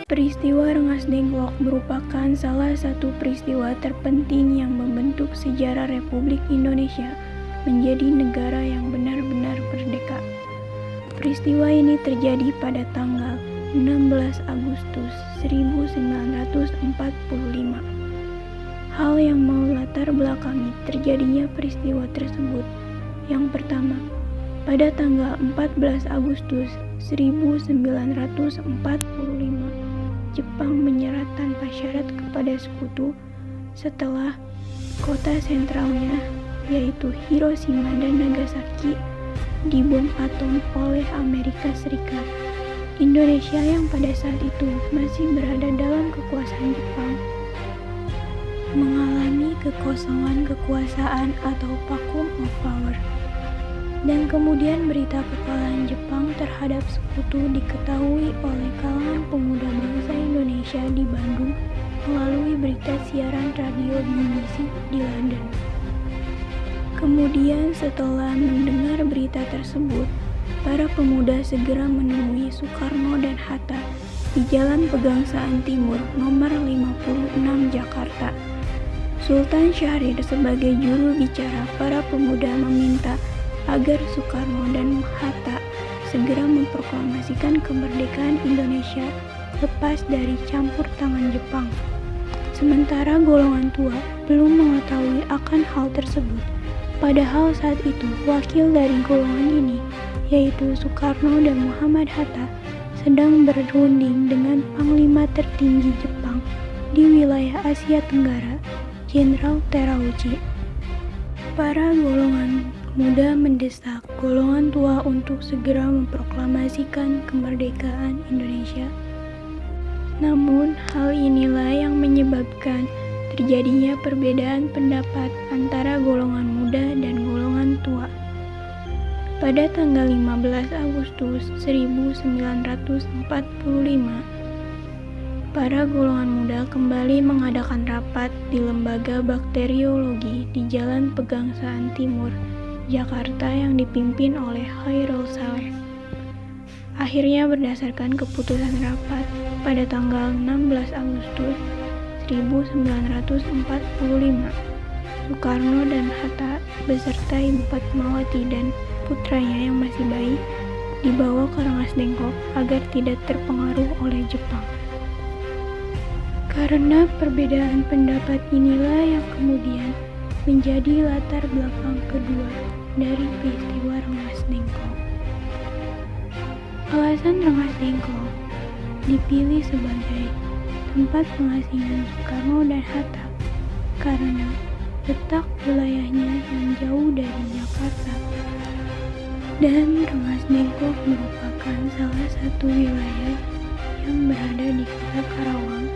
Peristiwa Rengas Dengklok merupakan salah satu peristiwa terpenting yang membentuk sejarah Republik Indonesia menjadi negara yang benar-benar merdeka. Peristiwa ini terjadi pada tanggal 16 Agustus 1945. Hal yang melatar belakangi terjadinya peristiwa tersebut. Yang pertama, pada tanggal 14 Agustus 1945, Jepang menyerah tanpa syarat kepada sekutu setelah kota sentralnya, yaitu Hiroshima dan Nagasaki, dibom atom oleh Amerika Serikat. Indonesia yang pada saat itu masih berada dalam kekuasaan Jepang mengalami kekosongan kekuasaan atau vacuum of power. Dan kemudian berita kekalahan Jepang terhadap sekutu diketahui oleh kalangan pemuda bangsa Indonesia di Bandung melalui berita siaran radio BBC di London. Kemudian setelah mendengar berita tersebut, para pemuda segera menemui Soekarno dan Hatta di Jalan Pegangsaan Timur nomor 56 Jakarta. Sultan Syahrir sebagai juru bicara para pemuda meminta agar Soekarno dan Hatta segera memproklamasikan kemerdekaan Indonesia lepas dari campur tangan Jepang. Sementara golongan tua belum mengetahui akan hal tersebut. Padahal saat itu wakil dari golongan ini, yaitu Soekarno dan Muhammad Hatta, sedang berunding dengan Panglima tertinggi Jepang di wilayah Asia Tenggara, Jenderal Terauchi. Para golongan muda mendesak golongan tua untuk segera memproklamasikan kemerdekaan Indonesia. Namun, hal inilah yang menyebabkan terjadinya perbedaan pendapat antara golongan muda dan golongan tua. Pada tanggal 15 Agustus 1945, para golongan muda kembali mengadakan rapat di Lembaga Bakteriologi di Jalan Pegangsaan Timur, Jakarta yang dipimpin oleh Khairul Saleh. Akhirnya berdasarkan keputusan rapat pada tanggal 16 Agustus 1945, Soekarno dan Hatta beserta Ibu Fatmawati dan putranya yang masih bayi dibawa ke Rengas Dengklok agar tidak terpengaruh oleh Jepang. Karena perbedaan pendapat inilah yang kemudian menjadi latar belakang kedua dari peristiwa Rengas Dengklok. Alasan Rengas Dengklok dipilih sebagai tempat pengasingan Soekarno dan Hatta karena letak wilayahnya yang jauh dari Jakarta. Dan Rengas Dengklok merupakan salah satu wilayah yang berada di kota Karawang,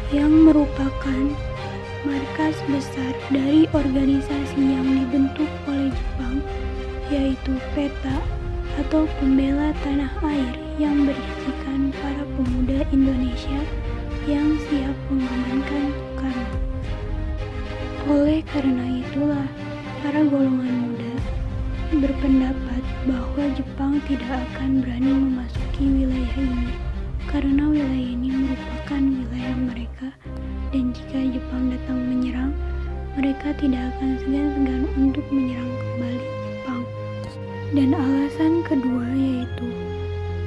yang merupakan markas besar dari organisasi yang dibentuk oleh Jepang, yaitu PETA atau Pembela Tanah Air, yang berisikan para pemuda Indonesia yang siap mengamankan Soekarno. Oleh karena itulah, para golongan muda berpendapat bahwa Jepang tidak akan berani memasuki wilayah ini karena wilayah ini merupakan wilayah mereka, dan jika Jepang datang menyerang, mereka tidak akan segan-segan untuk menyerang kembali Jepang. Dan alasan kedua yaitu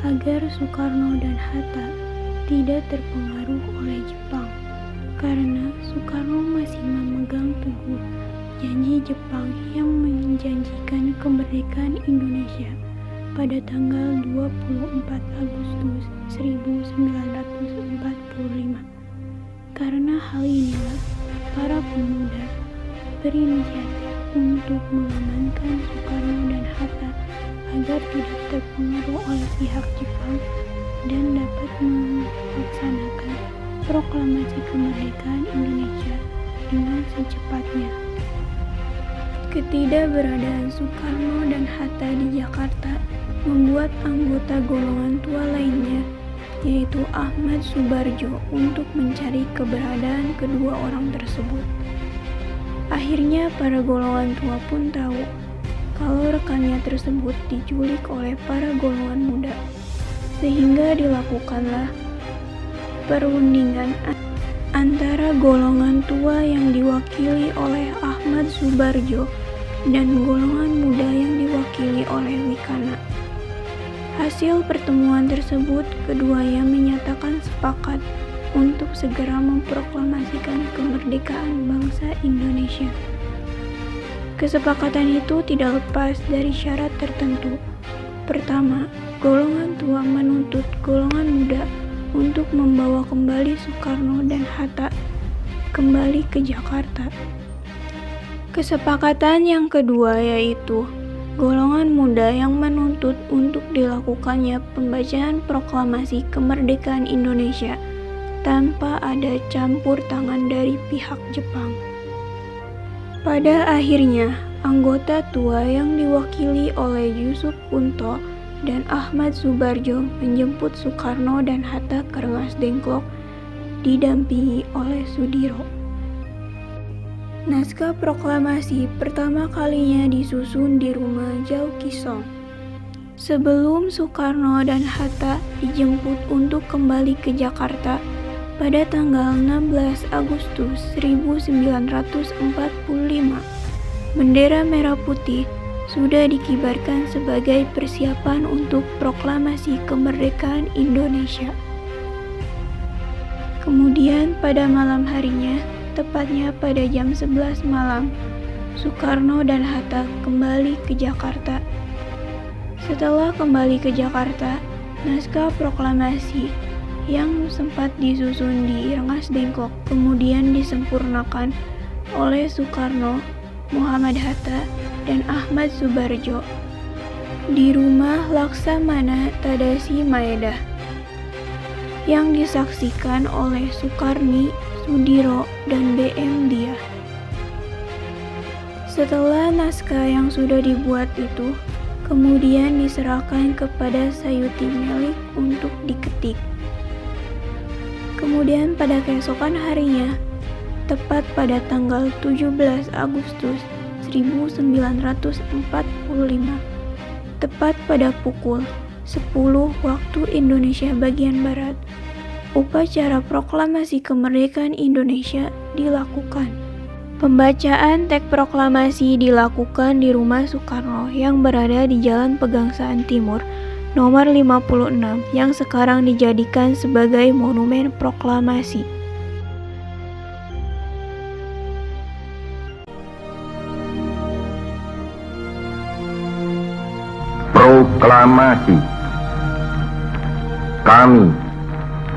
agar Soekarno dan Hatta tidak terpengaruh oleh Jepang, karena Soekarno masih memegang teguh janji Jepang yang menjanjikan kemerdekaan Indonesia pada tanggal 24 Agustus 1945. Karena hal inilah, para pemuda berinisiatif untuk mengamankan Soekarno dan Hatta agar tidak terpengaruh oleh pihak Jepang dan dapat melaksanakan proklamasi kemerdekaan Indonesia dengan secepatnya. Ketidakberadaan Soekarno dan Hatta di Jakarta membuat anggota golongan tua lainnya, yaitu Ahmad Subarjo, untuk mencari keberadaan kedua orang tersebut. Akhirnya para golongan tua pun tahu kalau rekannya tersebut diculik oleh para golongan muda, sehingga dilakukanlah perundingan antara golongan tua yang diwakili oleh Ahmad Subarjo dan golongan muda yang diwakili oleh Wikana. Hasil pertemuan tersebut, keduanya menyatakan sepakat untuk segera memproklamasikan kemerdekaan bangsa Indonesia. Kesepakatan itu tidak lepas dari syarat tertentu. Pertama, golongan tua menuntut golongan muda untuk membawa kembali Soekarno dan Hatta kembali ke Jakarta. Kesepakatan yang kedua yaitu golongan muda yang menuntut untuk dilakukannya pembacaan proklamasi kemerdekaan Indonesia tanpa ada campur tangan dari pihak Jepang. Pada akhirnya, anggota tua yang diwakili oleh Yusuf Kunto dan Ahmad Subarjo menjemput Soekarno dan Hatta ke Rengas Dengklok didampingi oleh Sudiro. Naskah proklamasi pertama kalinya disusun di rumah Jau Kisong. Sebelum Soekarno dan Hatta dijemput untuk kembali ke Jakarta pada tanggal 16 Agustus 1945, bendera merah putih sudah dikibarkan sebagai persiapan untuk proklamasi kemerdekaan Indonesia. Kemudian pada malam harinya, tepatnya pada jam 11 malam, Soekarno dan Hatta kembali ke Jakarta. Setelah kembali ke Jakarta, naskah proklamasi yang sempat disusun di Rengas Dengklok kemudian disempurnakan oleh Soekarno, Muhammad Hatta, dan Ahmad Subarjo di rumah Laksamana Tadashi Maeda yang disaksikan oleh Sukarni, Sudiro, dan BM Dia. Setelah naskah yang sudah dibuat itu kemudian diserahkan kepada Sayuti Melik untuk diketik. Kemudian pada keesokan harinya, tepat pada tanggal 17 Agustus 1945, tepat pada pukul 10 waktu Indonesia bagian Barat, upacara proklamasi kemerdekaan Indonesia dilakukan. Pembacaan teks proklamasi dilakukan di rumah Soekarno yang berada di Jalan Pegangsaan Timur, nomor 56 yang sekarang dijadikan sebagai monumen proklamasi. Proklamasi. Kami,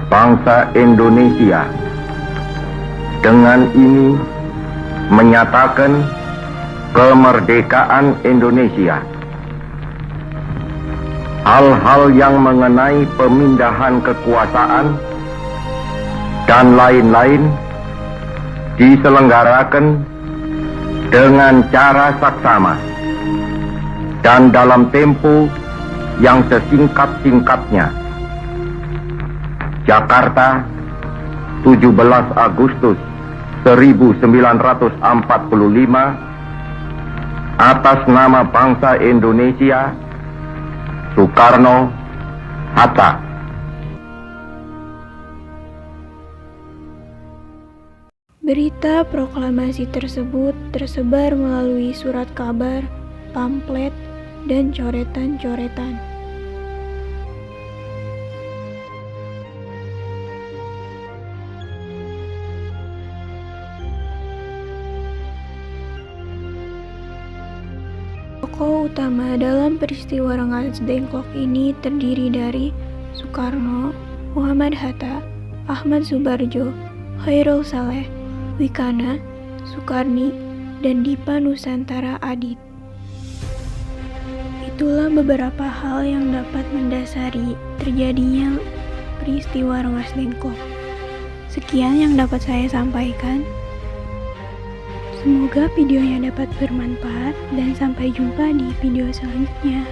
bangsa Indonesia, dengan ini menyatakan kemerdekaan Indonesia. Hal-hal yang mengenai pemindahan kekuasaan dan lain-lain diselenggarakan dengan cara saksama dan dalam tempo yang sesingkat-singkatnya. Jakarta, 17 Agustus 1945, atas nama bangsa Indonesia, Soekarno, Hatta. Berita proklamasi tersebut tersebar melalui surat kabar, pamflet, dan coretan-coretan. Tokoh utama dalam peristiwa Rengas Dengklok ini terdiri dari Soekarno, Muhammad Hatta, Ahmad Subarjo, Khairul Saleh, Wikana, Sukarni, dan Dipa Nusantara Adit. Itulah beberapa hal yang dapat mendasari terjadinya peristiwa Rengas Dengklok. Sekian yang dapat saya sampaikan. Semoga videonya dapat bermanfaat dan sampai jumpa di video selanjutnya.